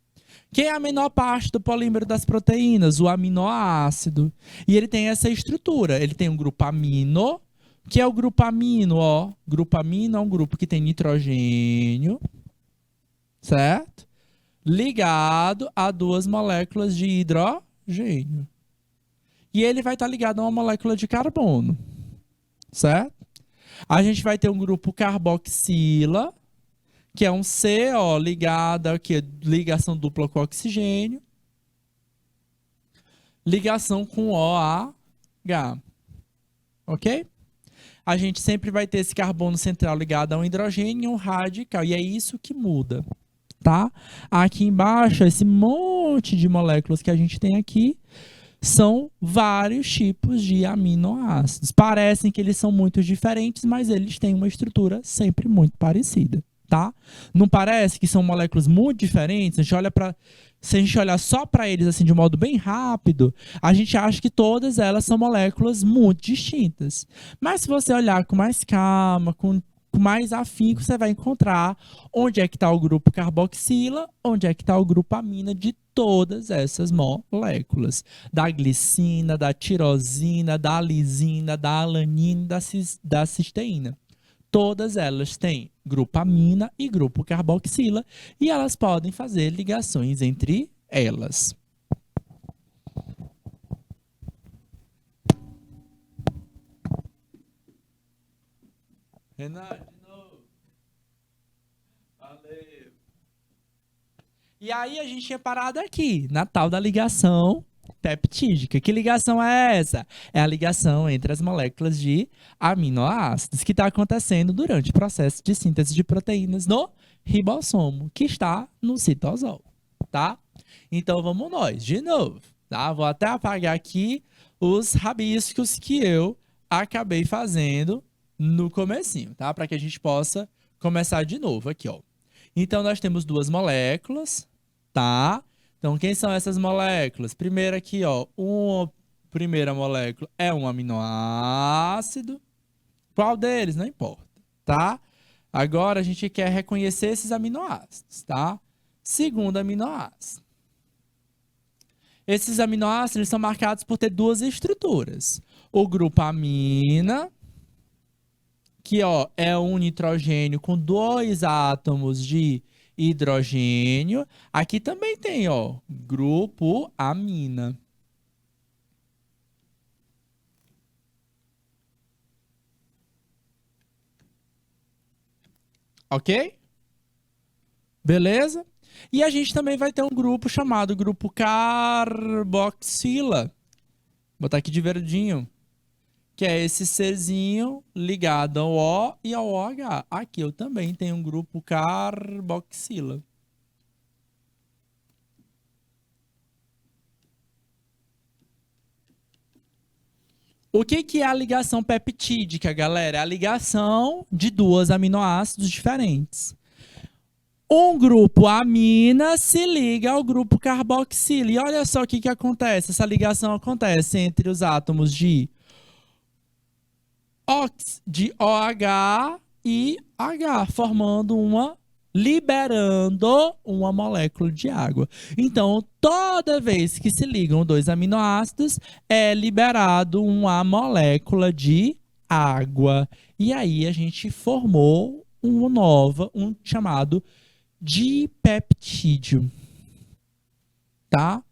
Quem é a menor parte do polímero das proteínas? O aminoácido. E ele tem essa estrutura. Ele tem um grupo amino, que é o grupo amino, ó. Grupo amino é um grupo que tem nitrogênio, certo? Ligado a duas moléculas de hidrogênio. E ele vai estar ligado a uma molécula de carbono, certo? A gente vai ter um grupo carboxila, que é um CO ligado aqui, ligação dupla com oxigênio, ligação com OH, ok? A gente sempre vai ter esse carbono central ligado a um hidrogênio e um radical, e é isso que muda, tá? Aqui embaixo, esse monte de moléculas que a gente tem aqui são vários tipos de aminoácidos. Parecem que eles são muito diferentes, mas eles têm uma estrutura sempre muito parecida, tá? Não parece que são moléculas muito diferentes? Se a gente olhar só para eles assim de um modo bem rápido, a gente acha que todas elas são moléculas muito distintas. Mas se você olhar com mais calma, com mais afinco, você vai encontrar onde é que está o grupo carboxila, onde é que está o grupo amina de todas essas moléculas. Da glicina, da tirosina, da lisina, da alanina e da cisteína. Todas elas têm grupo amina e grupo carboxila e elas podem fazer ligações entre elas. Renan, de novo. Valeu. E aí a gente tinha parado aqui, na tal da ligação peptídica. Que ligação é essa? É a ligação entre as moléculas de aminoácidos que está acontecendo durante o processo de síntese de proteínas no ribossomo, que está no citosol, tá? Então vamos nós, de novo, tá? Vou até apagar aqui os rabiscos que eu acabei fazendo no comecinho, tá? Para que a gente possa começar de novo aqui, ó. Então nós temos duas moléculas, tá? Então, quem são essas moléculas? Primeiro aqui, ó, primeira molécula é um aminoácido. Qual deles? Não importa, tá? Agora, a gente quer reconhecer esses aminoácidos, tá? Segundo aminoácido. Esses aminoácidos eles são marcados por ter duas estruturas. O grupo amina, que ó, é um nitrogênio com 2 átomos de hidrogênio. Aqui também tem, ó, grupo amina. Ok? Beleza? E a gente também vai ter um grupo chamado grupo carboxila. Vou botar aqui de verdinho. Que é esse Czinho ligado ao O e ao OH. Aqui eu também tenho um grupo carboxila. O que é a ligação peptídica, galera? É a ligação de duas aminoácidos diferentes. Um grupo amina se liga ao grupo carboxila. E olha só o que acontece. Essa ligação acontece entre os átomos de OH e H, liberando uma molécula de água. Então, toda vez que se ligam dois aminoácidos, é liberado uma molécula de água. E aí a gente formou um chamado dipeptídeo, tá?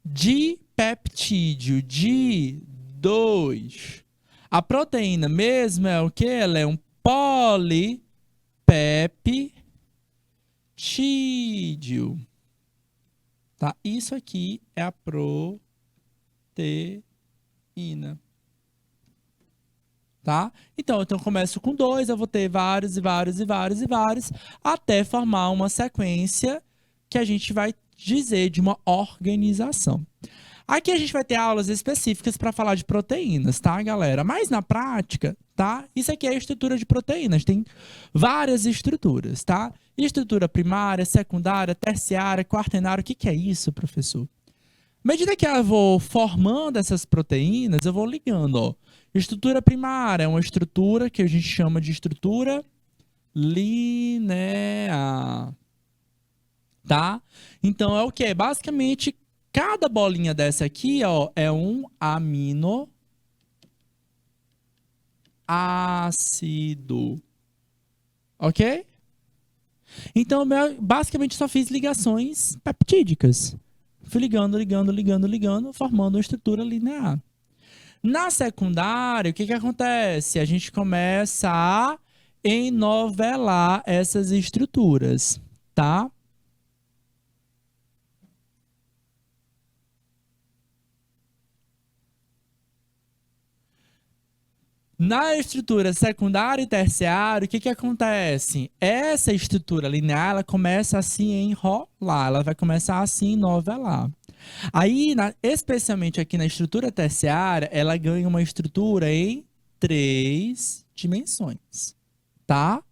Dipeptídeo de 2. A proteína mesmo é o que? Ela é um polipeptídeo. Tá? Isso aqui é a proteína. Tá? Então eu começo com 2, eu vou ter vários e vários e vários e vários, até formar uma sequência que a gente vai dizer de uma organização. Aqui a gente vai ter aulas específicas para falar de proteínas, tá, galera? Mas na prática, tá? Isso aqui é a estrutura de proteínas. Tem várias estruturas, tá? Estrutura primária, secundária, terciária, quaternária. O que é isso, professor? À medida que eu vou formando essas proteínas, eu vou ligando, ó. Estrutura primária é uma estrutura que a gente chama de estrutura linear, tá? Então é o quê? Basicamente, cada bolinha dessa aqui, ó, é um aminoácido, ok? Então, basicamente, só fiz ligações peptídicas. Fui ligando, ligando, ligando, ligando, formando uma estrutura linear. Na secundária, o que acontece? A gente começa a enovelar essas estruturas, tá? Na estrutura secundária e terciária, o que acontece? Essa estrutura linear, ela começa a se enrolar, ela vai começar a se enovelar. Aí, especialmente aqui na estrutura terciária, ela ganha uma estrutura em 3 dimensões, tá?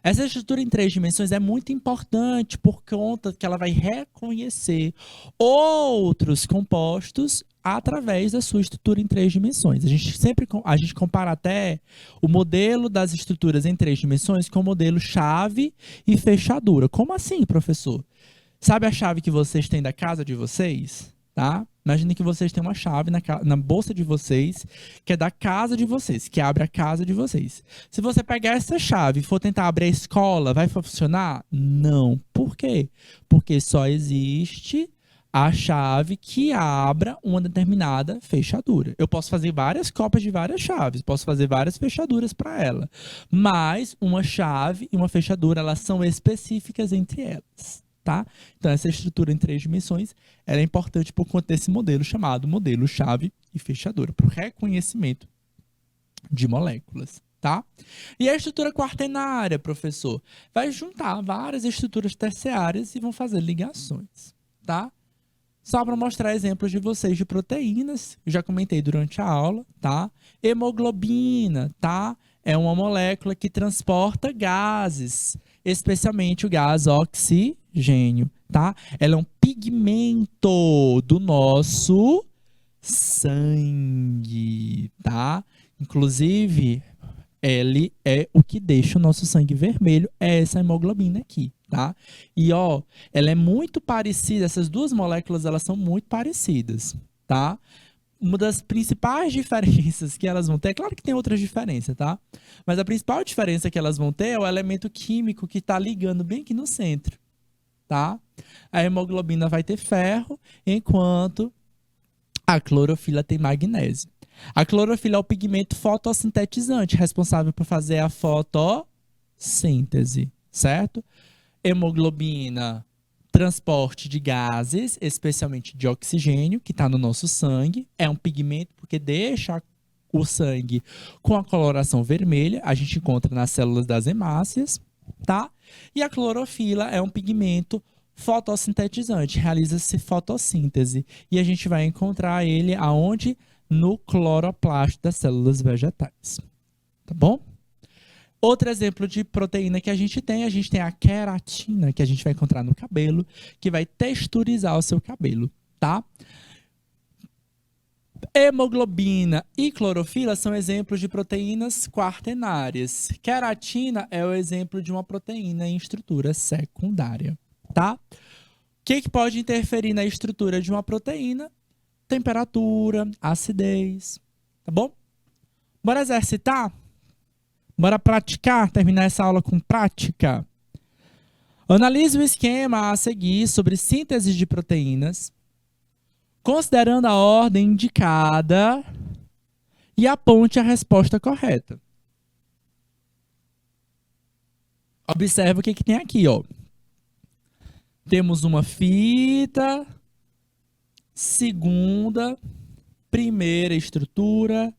Essa estrutura em 3 dimensões é muito importante por conta que ela vai reconhecer outros compostos através da sua estrutura em 3 dimensões. A gente compara até o modelo das estruturas em 3 dimensões com o modelo chave e fechadura. Como assim, professor? Sabe a chave que vocês têm da casa de vocês? Tá? Imagine que vocês têm uma chave na bolsa de vocês, que é da casa de vocês, que abre a casa de vocês. Se você pegar essa chave e for tentar abrir a escola, vai funcionar? Não. Por quê? Porque só existe a chave que abra uma determinada fechadura. Eu posso fazer várias cópias de várias chaves, posso fazer várias fechaduras para ela, mas uma chave e uma fechadura, elas são específicas entre elas. Tá? Então, essa estrutura em 3 dimensões ela é importante por conta desse modelo chamado modelo chave e fechadura, para o reconhecimento de moléculas. Tá? E a estrutura quaternária, professor, vai juntar várias estruturas terciárias e vão fazer ligações. Tá? Só para mostrar exemplos de vocês de proteínas, eu já comentei durante a aula, tá? Hemoglobina, tá? É uma molécula que transporta gases, especialmente o gás oxigênio, tá? Ela é um pigmento do nosso sangue, tá? Inclusive, ele é o que deixa o nosso sangue vermelho, é essa hemoglobina aqui, tá? E ó, ela é muito parecida, essas duas moléculas, elas são muito parecidas, tá? Uma das principais diferenças que elas vão ter, é claro que tem outras diferenças, tá? Mas a principal diferença que elas vão ter é o elemento químico que está ligando bem aqui no centro, tá? A hemoglobina vai ter ferro, enquanto a clorofila tem magnésio. A clorofila é o pigmento fotossintetizante, responsável por fazer a fotossíntese, certo? Hemoglobina, transporte de gases, especialmente de oxigênio, que está no nosso sangue. É um pigmento porque deixa o sangue com a coloração vermelha. A gente encontra nas células das hemácias, tá? E a clorofila é um pigmento fotossintetizante, realiza-se fotossíntese. E a gente vai encontrar ele aonde? No cloroplasto das células vegetais. Tá bom? Outro exemplo de proteína que a gente tem a queratina, que a gente vai encontrar no cabelo, que vai texturizar o seu cabelo, tá? Hemoglobina e clorofila são exemplos de proteínas quaternárias. Queratina é o exemplo de uma proteína em estrutura secundária, tá? O que pode interferir na estrutura de uma proteína? Temperatura, acidez, tá bom? Bora exercitar? Bora praticar, terminar essa aula com prática? Analise o esquema a seguir sobre síntese de proteínas, considerando a ordem indicada e aponte a resposta correta. Observe o que tem aqui, ó. Temos uma fita, segunda, primeira estrutura.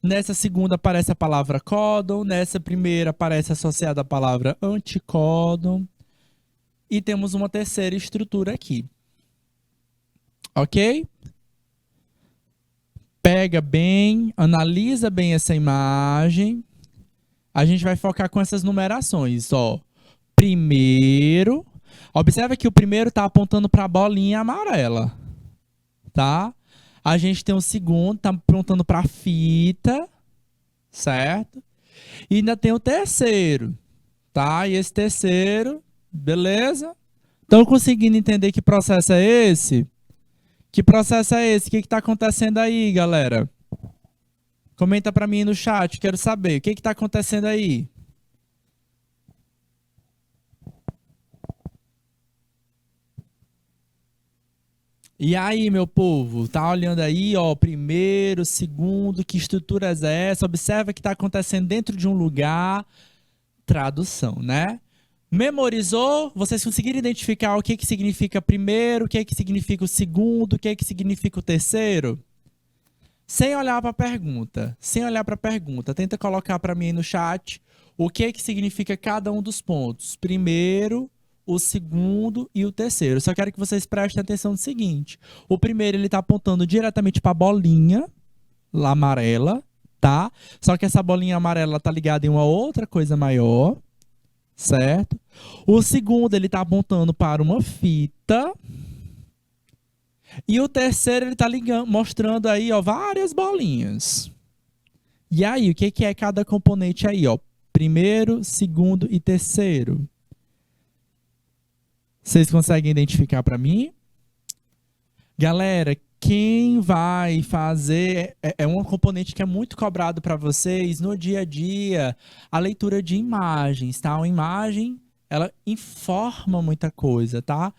Nessa segunda aparece a palavra códon, nessa primeira aparece associada a palavra anticódon. E temos uma terceira estrutura aqui. Ok? Pega bem, analisa bem essa imagem. A gente vai focar com essas numerações, ó. Primeiro, observa que o primeiro está apontando para a bolinha amarela, tá? A gente tem o segundo, tá apontando para a fita, certo? E ainda tem o terceiro, tá? E esse terceiro, beleza? Estão conseguindo entender que processo é esse? Que processo é esse? O que está acontecendo aí, galera? Comenta para mim no chat, quero saber. O que está acontecendo aí? E aí, meu povo, tá olhando aí, ó, primeiro, segundo, que estruturas é essa? Observa que está acontecendo dentro de um lugar, tradução, né? Memorizou? Vocês conseguiram identificar o que que significa primeiro, o que que significa o segundo, o que que significa o terceiro? Sem olhar para a pergunta, tenta colocar para mim no chat o que que significa cada um dos pontos. Primeiro, o segundo e o terceiro. Só quero que vocês prestem atenção no seguinte. O primeiro, ele está apontando diretamente para a bolinha lá amarela, tá? Só que essa bolinha amarela está ligada em uma outra coisa maior, certo? O segundo, ele está apontando para uma fita. E o terceiro, ele está mostrando aí, ó, várias bolinhas. E aí, o que que é cada componente aí, ó? Primeiro, segundo e terceiro. Vocês conseguem identificar para mim? Galera, quem vai fazer é um componente que é muito cobrado para vocês no dia a dia, a leitura de imagens, tá? Uma imagem, ela informa muita coisa, tá?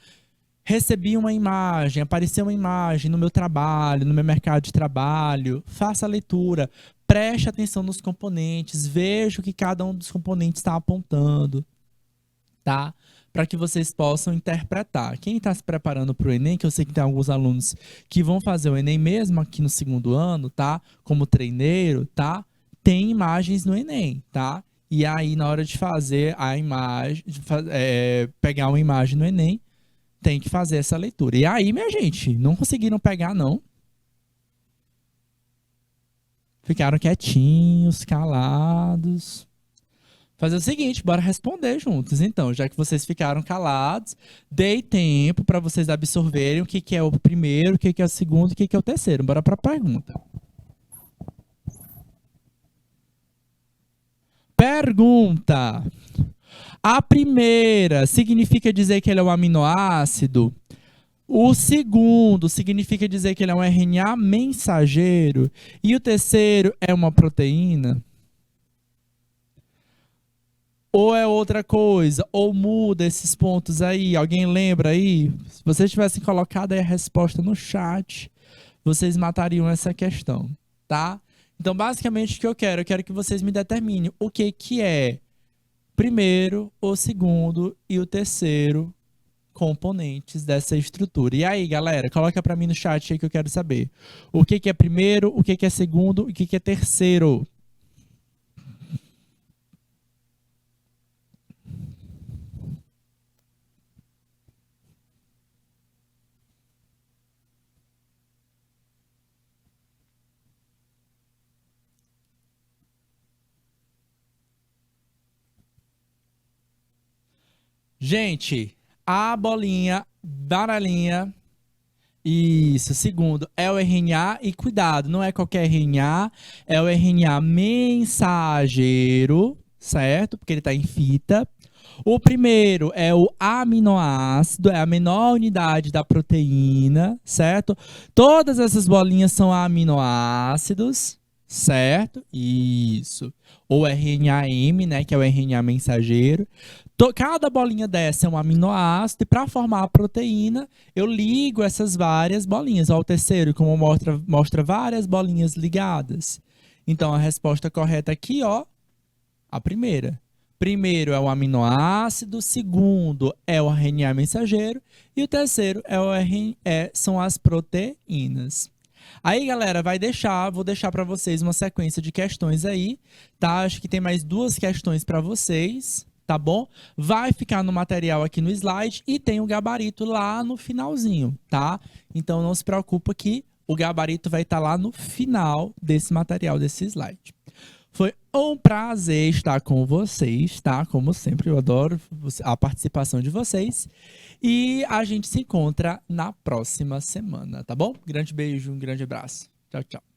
Recebi uma imagem, apareceu uma imagem no meu trabalho, no meu mercado de trabalho, faça a leitura, preste atenção nos componentes, veja o que cada um dos componentes está apontando, tá? Para que vocês possam interpretar. Quem está se preparando para o Enem, que eu sei que tem alguns alunos que vão fazer o Enem mesmo aqui no segundo ano, tá? Como treineiro, tá? Tem imagens no Enem, tá? E aí, na hora de fazer a imagem, pegar uma imagem no Enem, tem que fazer essa leitura. E aí, minha gente, não conseguiram pegar, não. Ficaram quietinhos, calados. Fazer o seguinte, bora responder juntos. Então, já que vocês ficaram calados, dei tempo para vocês absorverem o que que é o primeiro, o que que é o segundo, o que que é o terceiro. Bora para a pergunta. Pergunta. A primeira significa dizer que ele é um aminoácido. O segundo significa dizer que ele é um RNA mensageiro. E o terceiro é uma proteína. Ou é outra coisa, ou muda esses pontos aí. Alguém lembra aí? Se vocês tivessem colocado aí a resposta no chat, vocês matariam essa questão, tá? Então, basicamente, o que eu quero que vocês me determinem o que que é primeiro, o segundo e o terceiro componentes dessa estrutura. E aí, galera, coloca para mim no chat aí que eu quero saber. O que que é primeiro, o que que é segundo e o que que é terceiro? Gente, a bolinha, baralhinha, isso, segundo, é o RNA e cuidado, não é qualquer RNA, é o RNA mensageiro, certo? Porque ele está em fita. O primeiro é o aminoácido, é a menor unidade da proteína, certo? Todas essas bolinhas são aminoácidos, certo? Isso. Ou RNA-M, né, que é o RNA mensageiro. Cada bolinha dessa é um aminoácido e para formar a proteína, eu ligo essas várias bolinhas. Ó, o terceiro, como mostra várias bolinhas ligadas. Então, a resposta correta aqui, ó, a primeira. Primeiro é o aminoácido, segundo é o RNA mensageiro e o terceiro são as proteínas. Aí, galera, vou deixar para vocês uma sequência de questões aí, tá? Acho que tem mais 2 questões para vocês, tá bom? Vai ficar no material aqui no slide e tem o gabarito lá no finalzinho, tá? Então, não se preocupa que o gabarito vai estar lá no final desse material, desse slide. Foi um prazer estar com vocês, tá? Como sempre, eu adoro a participação de vocês. E a gente se encontra na próxima semana, tá bom? Grande beijo, um grande abraço. Tchau, tchau.